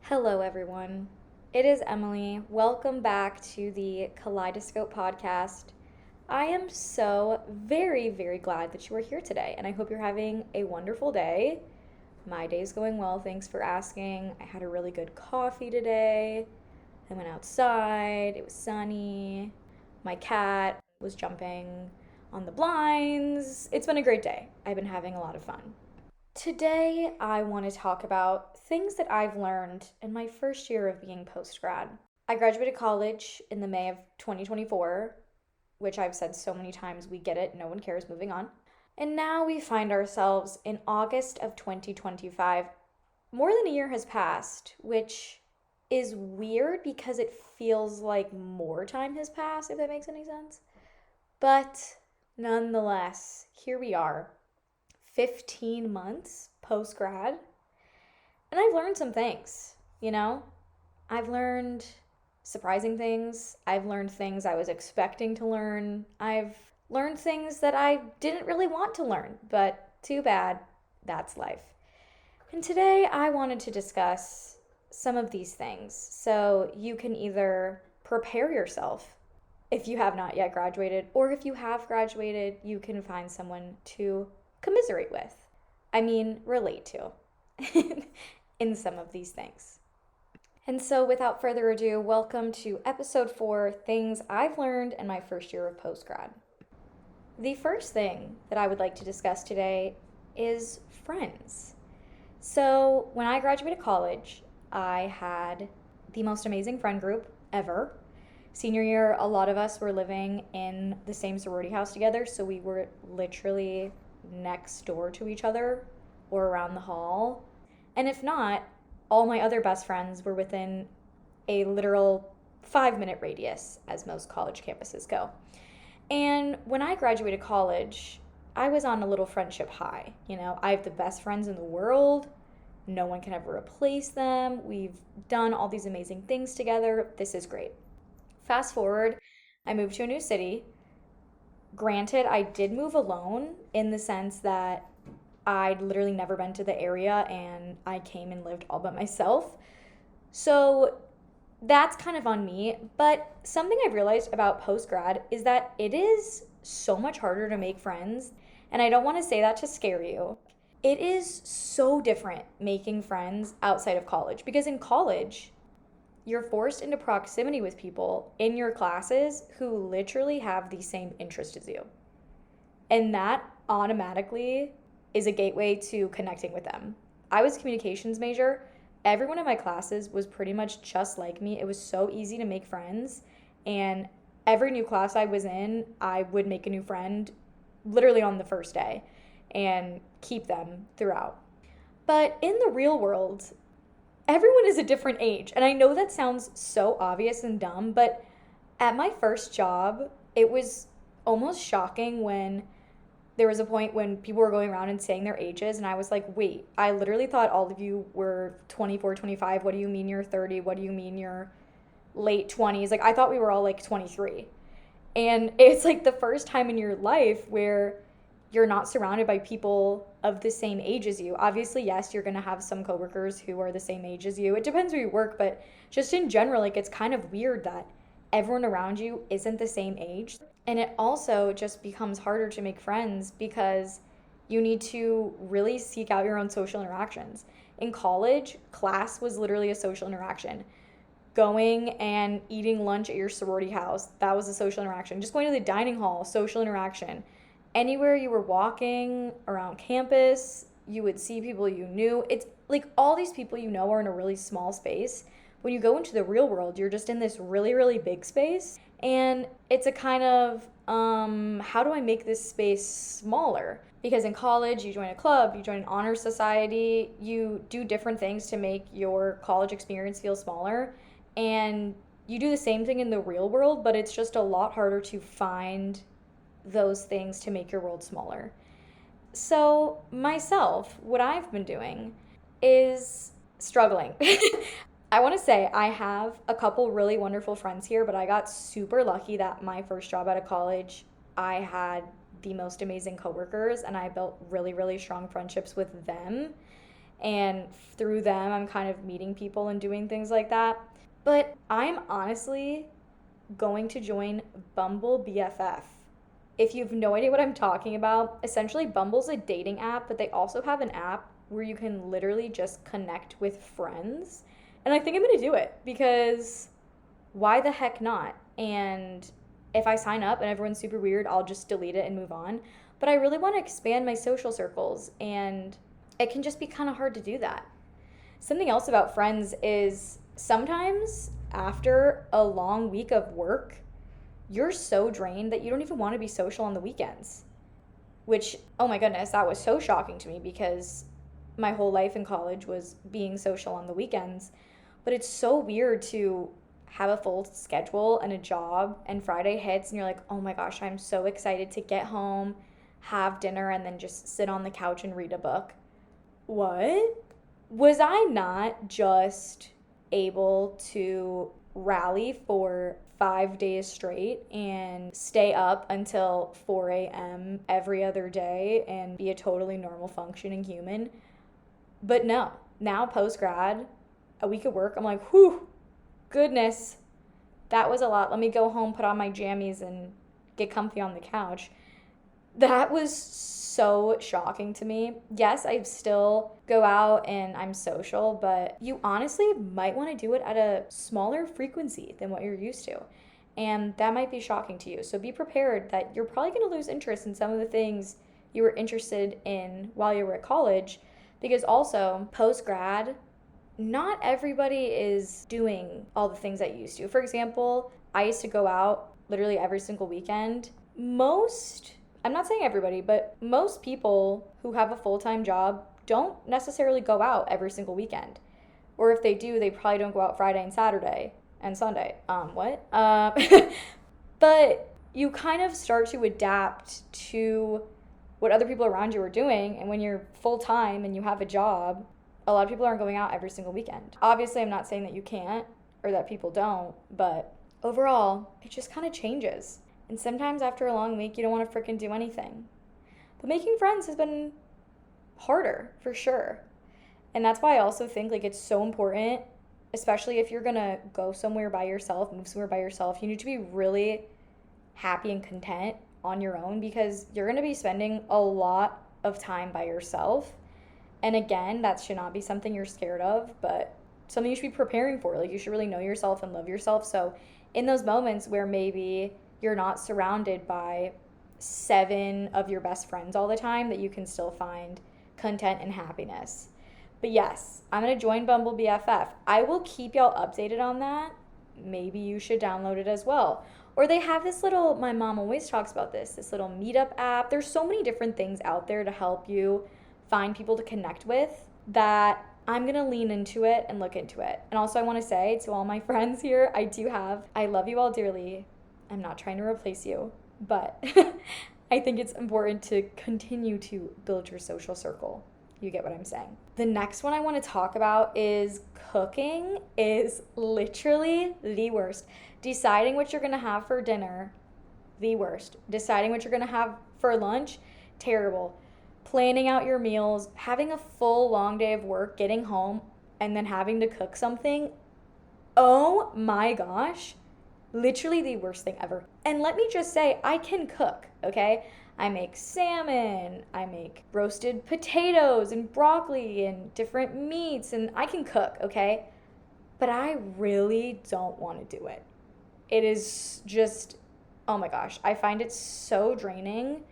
Hello, everyone. It is Emily. Welcome back to the Kaleidoscope podcast. I am so very glad that you are here today, and I hope you're having a wonderful day. My day's going well, thanks for asking. I had a really good coffee today. I went outside, it was sunny. My cat was jumping on the blinds. It's been a great day. I've been having a lot of fun. Today, I want to talk about things that I've learned in my first year of being post grad. I graduated college in the May of 2024, which I've said so many times, we get it, no one cares, moving on. And now we find ourselves in August of 2025. More than a year has passed, which is weird because it feels like more time has passed, if that makes any sense. But nonetheless, here we are 15 months post grad, and I've learned some things, you know? I've learned surprising things. I've learned things I was expecting to learn. I've learned things that I didn't really want to learn, but too bad, that's life. And today I wanted to discuss some of these things so you can either prepare yourself if you have not yet graduated, or if you have graduated, you can find someone to commiserate with. I mean, relate to in some of these things. And so, without further ado, welcome to episode 4 Things I've Learned in My First Year of Postgrad. The first thing that I would like to discuss today is friends. So, when I graduated college, I had the most amazing friend group ever. Senior year, a lot of us were living in the same sorority house together, so we were literally next door to each other or around the hall. And if not, all my other best friends were within a literal 5-minute radius, as most college campuses go. And when I graduated college, I was on a little friendship high. You know, I have the best friends in the world. No one can ever replace them. We've done all these amazing things together. This is great. Fast forward, I moved to a new city. Granted, I did move alone in the sense that I'd literally never been to the area and I came and lived all by myself. So that's kind of on me. But something I've realized about post grad is that it is so much harder to make friends. And I don't want to say that to scare you. It is so different making friends outside of college, because in college, you're forced into proximity with people in your classes who literally have the same interest as you. And that automatically is a gateway to connecting with them. I was a communications major. Everyone in my classes was pretty much just like me. It was so easy to make friends. And every new class I was in, I would make a new friend literally on the first day and keep them throughout. But in the real world, everyone is a different age. And I know that sounds so obvious and dumb, but at my first job, it was almost shocking when there was a point when people were going around and saying their ages, and I was like, wait, I literally thought all of you were 24, 25. What do you mean you're 30? What do you mean you're late 20s? Like, I thought we were all like 23. And it's like the first time in your life where you're not surrounded by people of the same age as you. Obviously, yes, you're going to have some coworkers who are the same age as you. It depends where you work, but just in general, like, it's kind of weird that everyone around you isn't the same age. And it also just becomes harder to make friends because you need to really seek out your own social interactions. In college, class was literally a social interaction. Going and eating lunch at your sorority house, that was a social interaction. Just going to the dining hall, social interaction. Anywhere you were walking around campus, you would see people you knew. It's like all these people you know are in a really small space. When you go into the real world, you're just in this really big space. And it's a kind of, how do I make this space smaller? Because in college, you join a club, you join an honor society, you do different things to make your college experience feel smaller. And you do the same thing in the real world, but it's just a lot harder to find those things to make your world smaller. So myself, what I've been doing is struggling. I want to say I have a couple really wonderful friends here, but I got super lucky that my first job out of college, I had the most amazing coworkers and I built really strong friendships with them. and through them I'm kind of meeting people and doing things like that. But I'm honestly going to join Bumble BFF. If you have no idea what I'm talking about, essentially Bumble's a dating app, but they also have an app where you can literally just connect with friends. And I think I'm going to do it because why the heck not? And if I sign up and everyone's super weird, I'll just delete it and move on. But I really want to expand my social circles, and it can just be kind of hard to do that. Something else about friends is sometimes after a long week of work, you're so drained that you don't even want to be social on the weekends. Which, oh my goodness, that was so shocking to me because my whole life in college was being social on the weekends. But it's so weird to have a full schedule and a job, and Friday hits and you're like, oh my gosh, I'm so excited to get home, have dinner, and then just sit on the couch and read a book. What? Was I not just able to rally for 5 days straight and stay up until 4 a.m. every other day and be a totally normal functioning human? But no, now post-grad, a week of work, I'm like, whew, goodness, that was a lot. Let me go home, put on my jammies, and get comfy on the couch. That was so shocking to me. Yes, I still go out and I'm social, but you honestly might want to do it at a smaller frequency than what you're used to. And that might be shocking to you. So be prepared that you're probably going to lose interest in some of the things you were interested in while you were at college, because also post-grad, not everybody is doing all the things that you used to. For example, I used to go out literally every single weekend. I'm not saying everybody, but most people who have a full-time job don't necessarily go out every single weekend. Or if they do, they probably don't go out Friday and Saturday and Sunday. What? But you kind of start to adapt to what other people around you are doing. And when you're full-time and you have a job, a lot of people aren't going out every single weekend. Obviously, I'm not saying that you can't or that people don't, but overall, it just kind of changes. And sometimes after a long week, you don't want to freaking do anything. But making friends has been harder, for sure. And that's why I also think like it's so important, especially if you're going to go somewhere by yourself, move somewhere by yourself, you need to be really happy and content on your own, because you're going to be spending a lot of time by yourself. And again, that should not be something you're scared of, but something you should be preparing for. Like, you should really know yourself and love yourself. So in those moments where maybe you're not surrounded by 7 of your best friends all the time, that you can still find content and happiness. But yes, I'm going to join Bumble BFF. I will keep y'all updated on that. Maybe you should download it as well. Or they have this little, my mom always talks about this little meetup app. There's so many different things out there to help you find people to connect with that I'm going to lean into it and look into it. And also I want to say to all my friends here, I love you all dearly. I'm not trying to replace you, but I think it's important to continue to build your social circle. You get what I'm saying. The next one I want to talk about is cooking is literally the worst. Deciding what you're going to have for dinner, the worst. Deciding what you're going to have for lunch, terrible. Planning out your meals, having a full long day of work, getting home, and then having to cook something, oh my gosh, literally the worst thing ever. And let me just say, I can cook, okay? I make salmon, I make roasted potatoes and broccoli and different meats, and I can cook, okay? But I really don't want to do it. It is just, oh my gosh, I find it so draining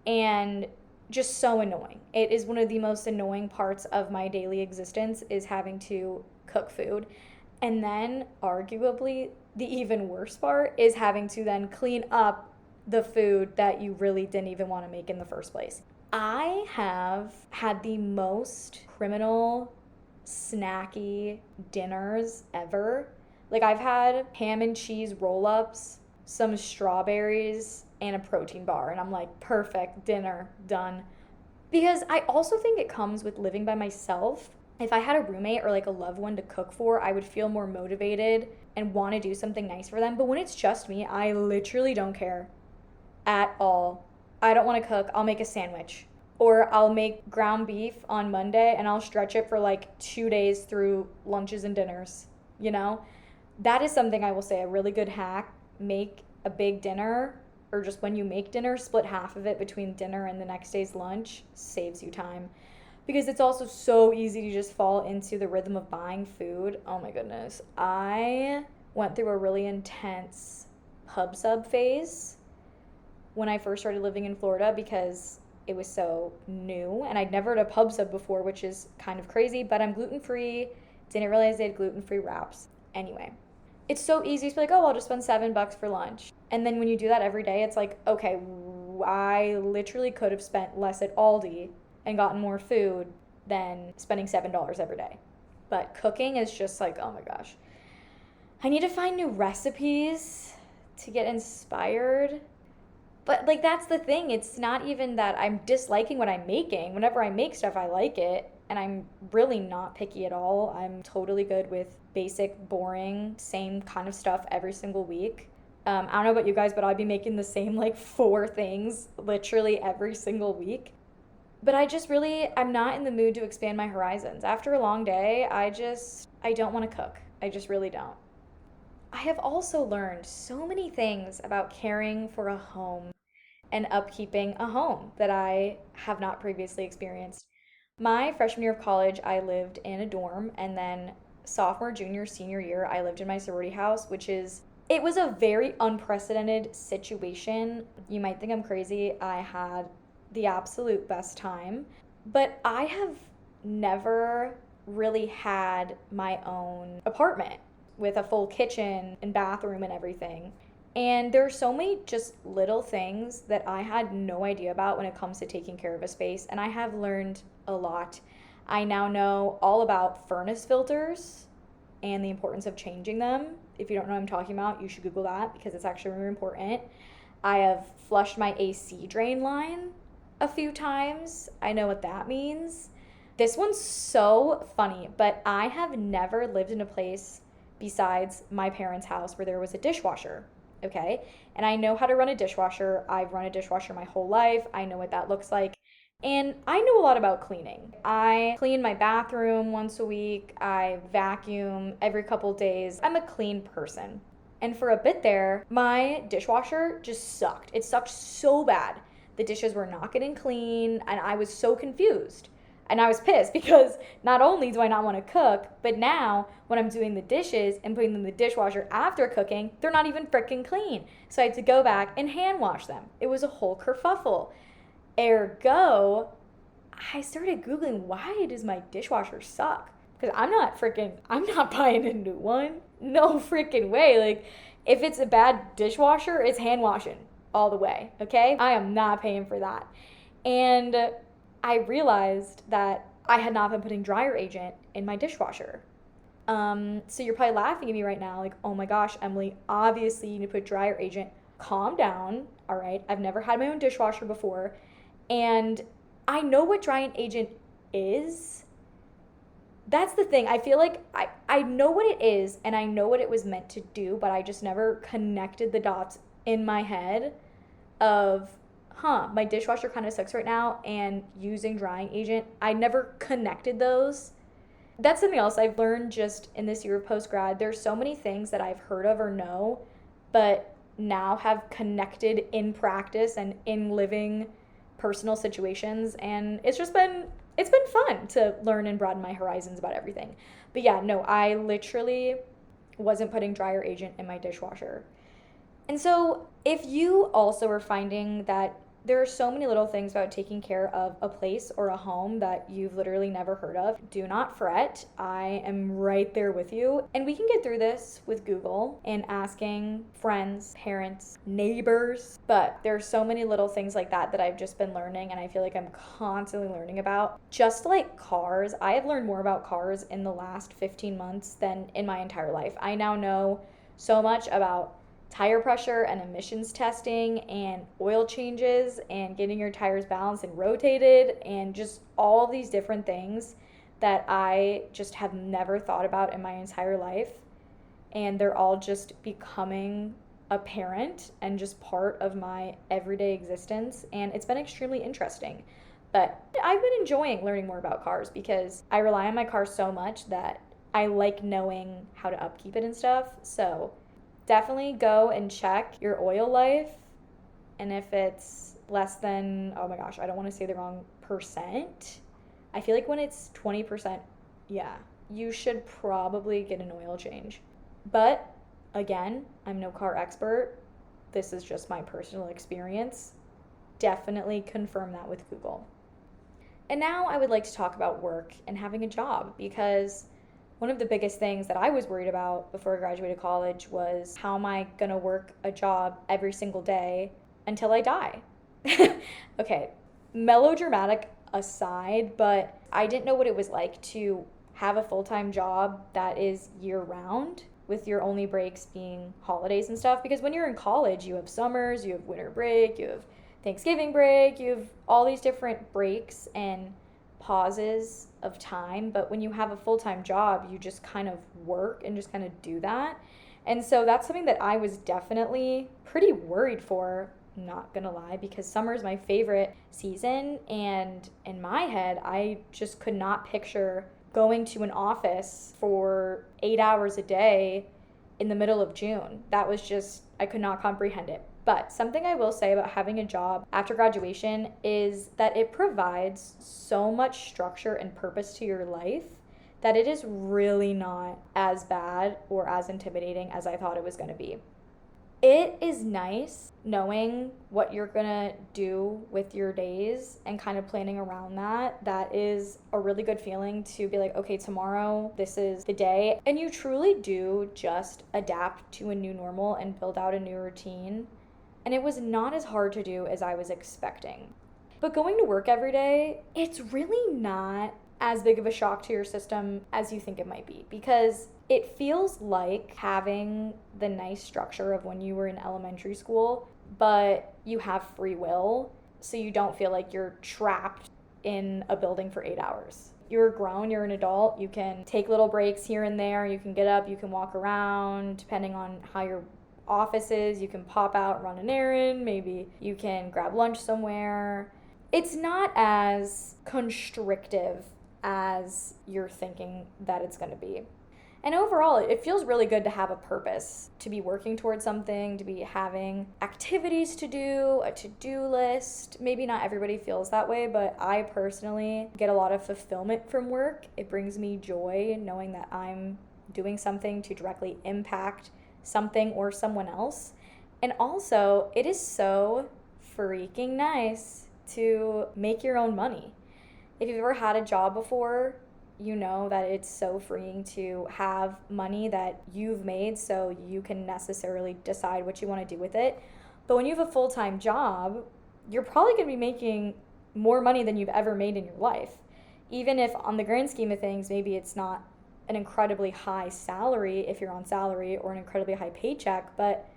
and just so annoying. It is one of the most annoying parts of my daily existence, is having to cook food. And then arguably the even worse part is having to then clean up the food that you really didn't even want to make in the first place. I have had the most criminal snacky dinners ever. Like, I've had ham and cheese roll-ups, some strawberries, and a protein bar. And I'm like, perfect, dinner, done. Because I also think it comes with living by myself. If I had a roommate or like a loved one to cook for, I would feel more motivated and want to do something nice for them. But when it's just me, I literally don't care at all. I don't want to cook. I'll make a sandwich. Or I'll make ground beef on Monday and I'll stretch it for like 2 days through lunches and dinners, you know? That is something I will say a really good hack. Make a big dinner, or just when you make dinner, split half of it between dinner and the next day's lunch. Saves you time. Because it's also so easy to just fall into the rhythm of buying food. Oh my goodness. I went through a really intense pub sub phase when I first started living in Florida because it was so new and I'd never had a pub sub before, which is kind of crazy, but I'm gluten free. Didn't realize they had gluten free wraps. Anyway, it's so easy to be like, oh, I'll just spend $7 for lunch. And then when you do that every day, it's like, okay, I literally could have spent less at Aldi and gotten more food than spending $7 every day. But cooking is just like, oh my gosh. I need to find new recipes to get inspired. But like that's the thing. It's not even that I'm disliking what I'm making. Whenever I make stuff, I like it. And I'm really not picky at all. I'm totally good with basic, boring, same kind of stuff every single week. I don't know about you guys, but I'd be making the same like 4 things literally every single week. But I'm not in the mood to expand my horizons. After a long day, I don't want to cook. I just really don't. I have also learned so many things about caring for a home and upkeeping a home that I have not previously experienced. My freshman year of college, I lived in a dorm, and then sophomore, junior, senior year, I lived in my sorority house, it was a very unprecedented situation. You might think I'm crazy. I had the absolute best time, but I have never really had my own apartment with a full kitchen and bathroom and everything. And there are so many just little things that I had no idea about when it comes to taking care of a space, and I have learned a lot. I now know all about furnace filters and the importance of changing them. If you don't know what I'm talking about, you should Google that because it's actually really important. I have flushed my AC drain line a few times. I know what that means. This one's so funny, but I have never lived in a place besides my parents' house where there was a dishwasher. Okay. And I know how to run a dishwasher. I've run a dishwasher my whole life. I know what that looks like. And I know a lot about cleaning. I clean my bathroom once a week. I vacuum every couple days. I'm a clean person. And for a bit there, my dishwasher just sucked. It sucked so bad. The dishes were not getting clean, and I was so confused. And I was pissed because not only do I not want to cook, but now when I'm doing the dishes and putting them in the dishwasher after cooking, they're not even freaking clean. So I had to go back and hand wash them. It was a whole kerfuffle. Ergo, I started Googling, why does my dishwasher suck? Because I'm not buying a new one. No freaking way. Like, if it's a bad dishwasher, it's hand washing all the way, okay? I am not paying for that. And I realized that I had not been putting dryer agent in my dishwasher. So you're probably laughing at me right now, like, oh my gosh, Emily, obviously you need to put dryer agent. Calm down, all right? I've never had my own dishwasher before, and I know what drying agent is. That's the thing. I feel like I know what it is, and I know what it was meant to do, but I just never connected the dots in my head of my dishwasher kind of sucks right now, and using drying agent, I never connected those. That's something else I've learned just in this year of post-grad. There's so many things that I've heard of or know, but now have connected in practice and in living personal situations, and it's been fun to learn and broaden my horizons about everything. But yeah, no, I literally wasn't putting dryer agent in my dishwasher. And so if you also are finding that there are so many little things about taking care of a place or a home that you've literally never heard of, do not fret. I am right there with you. And we can get through this with Google and asking friends, parents, neighbors. But there are so many little things like that I've just been learning, and I feel like I'm constantly learning about. Just like cars, I have learned more about cars in the last 15 months than in my entire life. I now know so much about tire pressure and emissions testing and oil changes and getting your tires balanced and rotated and just all these different things that I just have never thought about in my entire life. And they're all just becoming apparent and just part of my everyday existence. And it's been extremely interesting. But I've been enjoying learning more about cars because I rely on my car so much that I like knowing how to upkeep it and stuff. So definitely go and check your oil life. And if it's less than, oh my gosh, I don't want to say the wrong percent. I feel like when it's 20%, yeah, you should probably get an oil change. But again, I'm no car expert. This is just my personal experience. Definitely confirm that with Google. And now I would like to talk about work and having a job, because one of the biggest things that I was worried about before I graduated college was, how am I going to work a job every single day until I die? Okay, melodramatic aside, but I didn't know what it was like to have a full-time job that is year-round, with your only breaks being holidays and stuff. Because when you're in college, you have summers, you have winter break, you have Thanksgiving break, you have all these different breaks and pauses of time. But when you have a full-time job, you just kind of work and just kind of do that. And so that's something that I was definitely pretty worried for, not gonna lie, because summer is my favorite season. And in my head, I just could not picture going to an office for 8 hours a day in the middle of June. That was just, I could not comprehend it. But something I will say about having a job after graduation is that it provides so much structure and purpose to your life that it is really not as bad or as intimidating as I thought it was going to be. It is nice knowing what you're gonna do with your days and kind of planning around that. That is a really good feeling, to be like, okay, tomorrow, this is the day. And you truly do just adapt to a new normal and build out a new routine. And it was not as hard to do as I was expecting. But going to work every day, it's really not as big of a shock to your system as you think it might be, because it feels like having the nice structure of when you were in elementary school, but you have free will, so you don't feel like you're trapped in a building for 8 hours. You're grown, you're an adult, you can take little breaks here and there, you can get up, you can walk around, depending on how your office is, you can pop out, run an errand, maybe you can grab lunch somewhere. It's not as constrictive as you're thinking that it's going to be. And overall, it feels really good to have a purpose, to be working towards something, to be having activities to do, a to-do list. Maybe not everybody feels that way, but I personally get a lot of fulfillment from work. It brings me joy knowing that I'm doing something to directly impact something or someone else. And also, it is so freaking nice to make your own money. If you've ever had a job before, you know that it's so freeing to have money that you've made, so you can necessarily decide what you want to do with it. But when you have a full-time job, you're probably going to be making more money than you've ever made in your life. Even if on the grand scheme of things, maybe it's not an incredibly high salary if you're on salary, or an incredibly high paycheck, but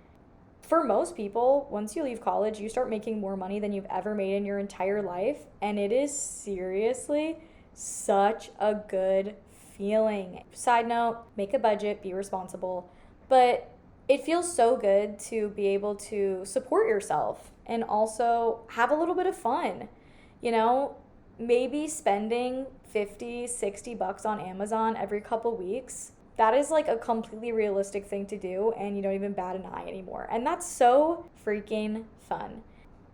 for most people, once you leave college, you start making more money than you've ever made in your entire life. And it is seriously such a good feeling. Side note, make a budget, be responsible. But it feels so good to be able to support yourself and also have a little bit of fun. You know, maybe spending 50, 60 bucks on Amazon every couple weeks. That is like a completely realistic thing to do, and you don't even bat an eye anymore. And that's so freaking fun.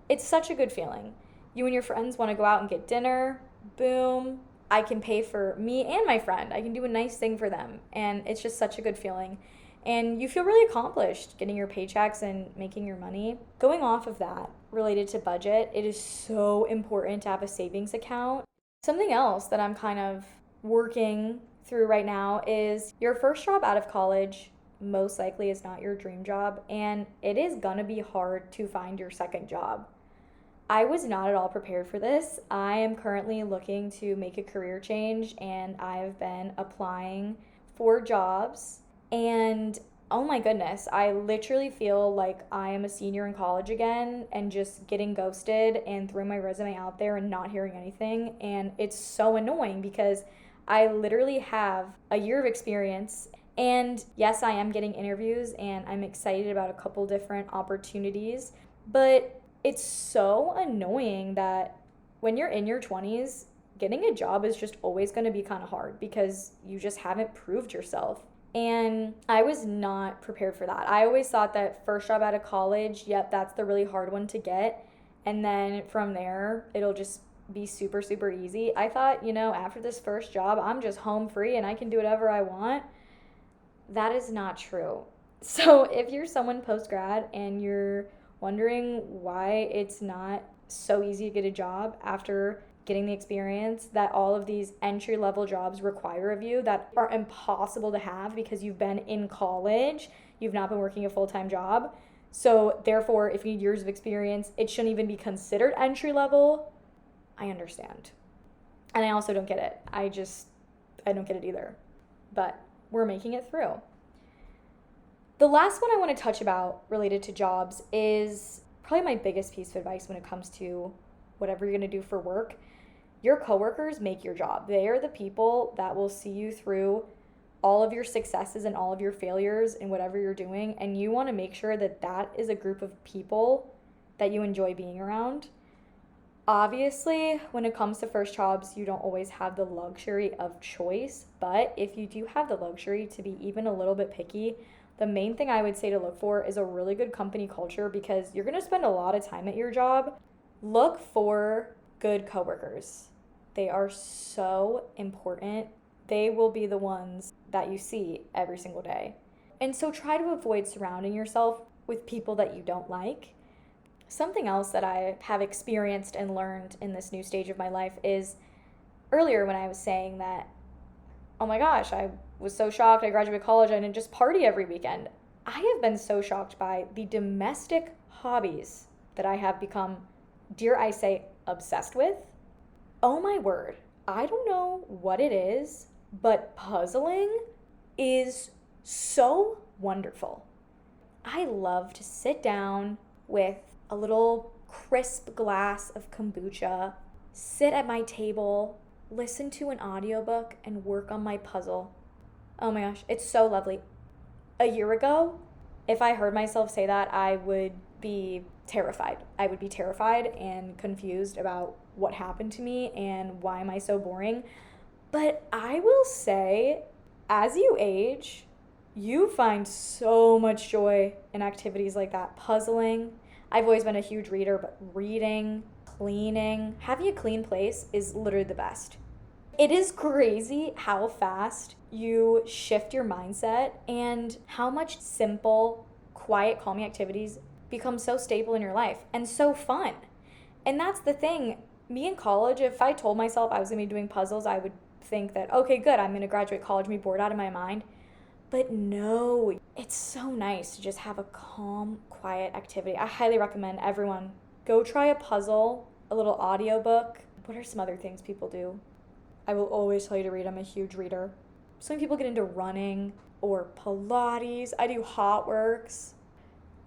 It's such a good feeling. You and your friends want to go out and get dinner, boom, I can pay for me and my friend. I can do a nice thing for them, and it's just such a good feeling. And you feel really accomplished getting your paychecks and making your money. Going off of that, related to budget, it is so important to have a savings account. Something else that I'm kind of working through right now is, your first job out of college most likely is not your dream job, and it is gonna be hard to find your second job. I was not at all prepared for this. I am currently looking to make a career change, and I've been applying for jobs, and oh my goodness, I literally feel like I am a senior in college again, and just getting ghosted and throwing my resume out there and not hearing anything. And it's so annoying because I literally have a year of experience, and yes, I am getting interviews and I'm excited about a couple different opportunities, but it's so annoying that when you're in your 20s, getting a job is just always going to be kind of hard because you just haven't proved yourself. And I was not prepared for that. I always thought that first job out of college, yep, that's the really hard one to get. And then from there, it'll just be super, super easy. I thought, after this first job, I'm just home free and I can do whatever I want. That is not true. So if you're someone post-grad and you're wondering why it's not so easy to get a job after getting the experience that all of these entry-level jobs require of you that are impossible to have because you've been in college, you've not been working a full-time job. So therefore, if you need years of experience, it shouldn't even be considered entry-level. I understand. And I also don't get it. I don't get it either. But we're making it through. The last one I want to touch about related to jobs is probably my biggest piece of advice when it comes to whatever you're going to do for work. Your coworkers make your job. They are the people that will see you through all of your successes and all of your failures in whatever you're doing. And you want to make sure that that is a group of people that you enjoy being around. Obviously, when it comes to first jobs, you don't always have the luxury of choice. But if you do have the luxury to be even a little bit picky, the main thing I would say to look for is a really good company culture because you're going to spend a lot of time at your job. Look for good coworkers. They are so important. They will be the ones that you see every single day. And so try to avoid surrounding yourself with people that you don't like. Something else that I have experienced and learned in this new stage of my life is earlier when I was saying that, oh my gosh, I was so shocked I graduated college and I didn't just party every weekend. I have been so shocked by the domestic hobbies that I have become, dare I say, obsessed with. Oh my word, I don't know what it is, but puzzling is so wonderful. I love to sit down with a little crisp glass of kombucha, sit at my table, listen to an audiobook, and work on my puzzle. Oh my gosh, it's so lovely. A year ago, if I heard myself say that, I would be terrified. I would be terrified and confused about what happened to me and why am I so boring. But I will say, as you age, you find so much joy in activities like that. Puzzling. I've always been a huge reader, but reading, cleaning, having a clean place is literally the best. It is crazy how fast you shift your mindset and how much simple, quiet, calming activities become so stable in your life and so fun. And that's the thing. Me in college, if I told myself I was going to be doing puzzles, I would think that, okay, good, I'm going to graduate college and be bored out of my mind. But no, it's so nice to just have a calm, quiet activity. I highly recommend everyone go try a puzzle, a little audiobook. What are some other things people do? I will always tell you to read. I'm a huge reader. Some people get into running or Pilates. I do hot works.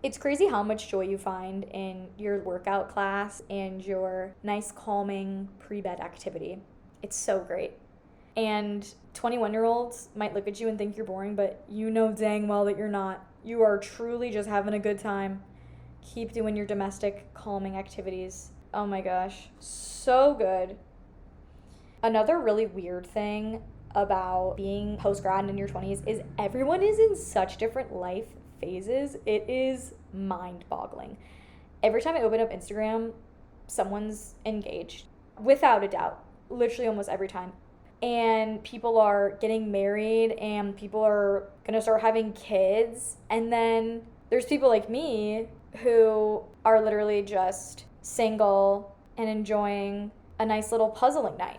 It's crazy how much joy you find in your workout class and your nice, calming pre-bed activity. It's so great. And 21-year-olds might look at you and think you're boring, but you know dang well that you're not. You are truly just having a good time. Keep doing your domestic calming activities. Oh my gosh, so good. Another really weird thing about being post-grad in your 20s is everyone is in such different life phases. It is mind-boggling. Every time I open up Instagram, someone's engaged, without a doubt, literally almost every time. And people are getting married and people are gonna start having kids. And then there's people like me who are literally just single and enjoying a nice little puzzling night.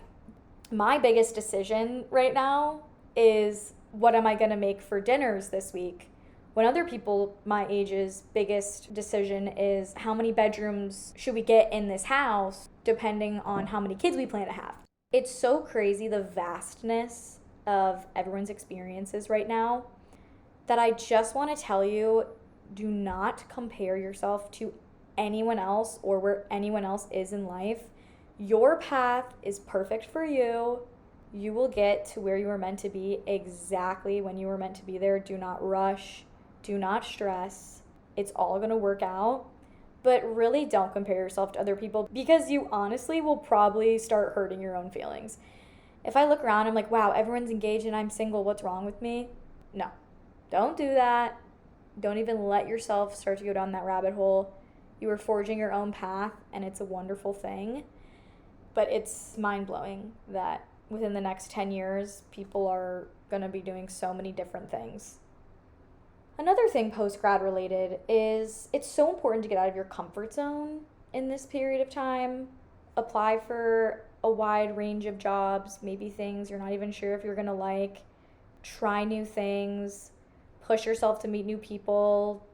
My biggest decision right now is what am I gonna make for dinners this week? When other people my age's biggest decision is how many bedrooms should we get in this house depending on how many kids we plan to have. It's so crazy the vastness of everyone's experiences right now that I just want to tell you, do not compare yourself to anyone else or where anyone else is in life. Your path is perfect for you. You will get to where you were meant to be exactly when you were meant to be there. Do not rush. Do not stress. It's all going to work out. But really don't compare yourself to other people because you honestly will probably start hurting your own feelings. If I look around, I'm like, wow, everyone's engaged and I'm single. What's wrong with me? No, don't do that. Don't even let yourself start to go down that rabbit hole. You are forging your own path, and it's a wonderful thing. But it's mind blowing that within the next 10 years, people are going to be doing so many different things. Another thing post grad related is it's so important to get out of your comfort zone in this period of time. Apply for a wide range of jobs, maybe things you're not even sure if you're going to like. Try new things, push yourself to meet new people,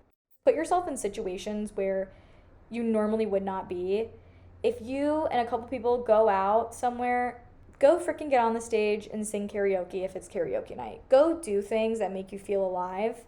put yourself in situations where you normally would not be. If you and a couple people go out somewhere, go freaking get on the stage and sing karaoke if it's karaoke night. Go do things that make you feel alive,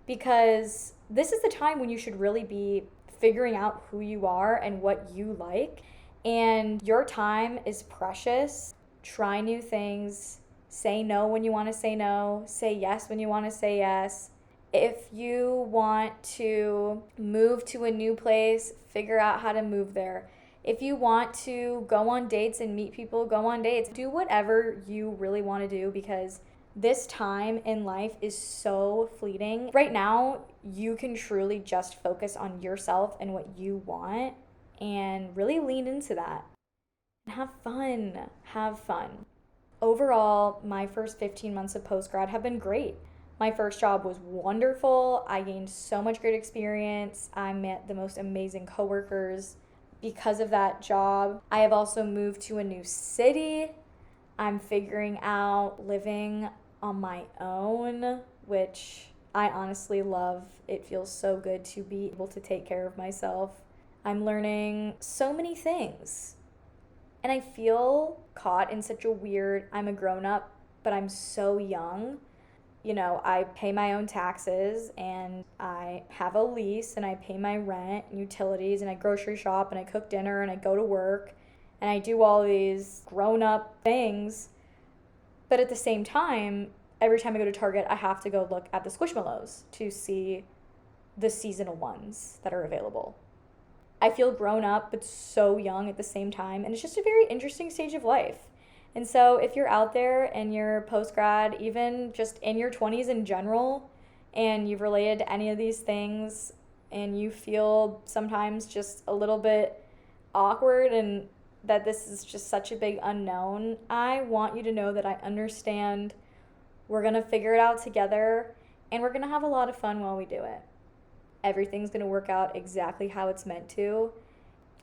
because this is the time when you should really be figuring out who you are and what you like. And your time is precious. Try new things. Say no when you want to say no. Say yes when you want to say yes. If you want to move to a new place, figure out how to move there. If you want to go on dates and meet people, go on dates. Do whatever you really want to do, because this time in life is so fleeting. Right now, you can truly just focus on yourself and what you want and really lean into that. Have fun. Have fun. Overall, my first 15 months of post-grad have been great. My first job was wonderful. I gained so much great experience. I met the most amazing coworkers because of that job. I have also moved to a new city. I'm figuring out living on my own, which I honestly love. It feels so good to be able to take care of myself. I'm learning so many things. And I feel caught in such a weird, I'm a grown up, but I'm so young. You know, I pay my own taxes and I have a lease and I pay my rent and utilities and I grocery shop and I cook dinner and I go to work and I do all these grown up things. But at the same time, every time I go to Target, I have to go look at the Squishmallows to see the seasonal ones that are available. I feel grown up but so young at the same time, and it's just a very interesting stage of life. And so if you're out there and you're post-grad, even just in your 20s in general, and you've related to any of these things and you feel sometimes just a little bit awkward and that this is just such a big unknown, I want you to know that I understand. We're going to figure it out together, and we're going to have a lot of fun while we do it. Everything's going to work out exactly how it's meant to,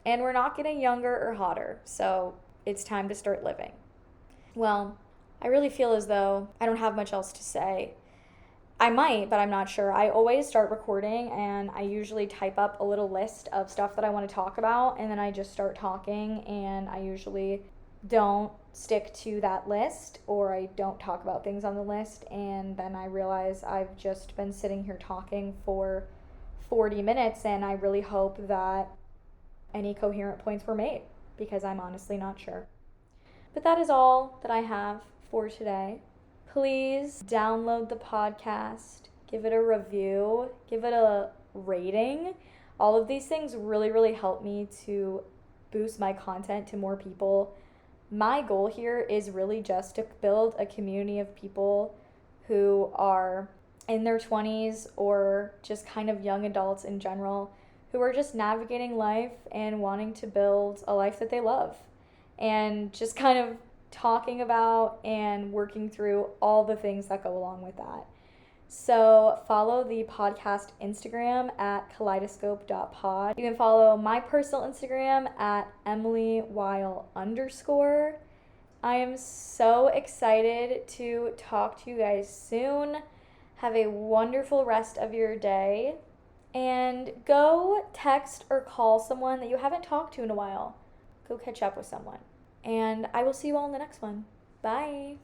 and we're not getting younger or hotter, so it's time to start living. Well, I really feel as though I don't have much else to say. I might, but I'm not sure. I always start recording and I usually type up a little list of stuff that I want to talk about, and then I just start talking, and I usually don't stick to that list, or I don't talk about things on the list, and then I realize I've just been sitting here talking for 40 minutes, and I really hope that any coherent points were made, because I'm honestly not sure. But that is all that I have for today. Please download the podcast, give it a review, give it a rating. All of these things really, really help me to boost my content to more people. My goal here is really just to build a community of people who are in their 20s or just kind of young adults in general, who are just navigating life and wanting to build a life that they love, and just kind of talking about and working through all the things that go along with that. So follow the podcast Instagram at kaleidoscope.pod. You can follow my personal Instagram at emilywile_. I am so excited to talk to you guys soon. Have a wonderful rest of your day, and go text or call someone that you haven't talked to in a while. Go catch up with someone. And I will see you all in the next one. Bye.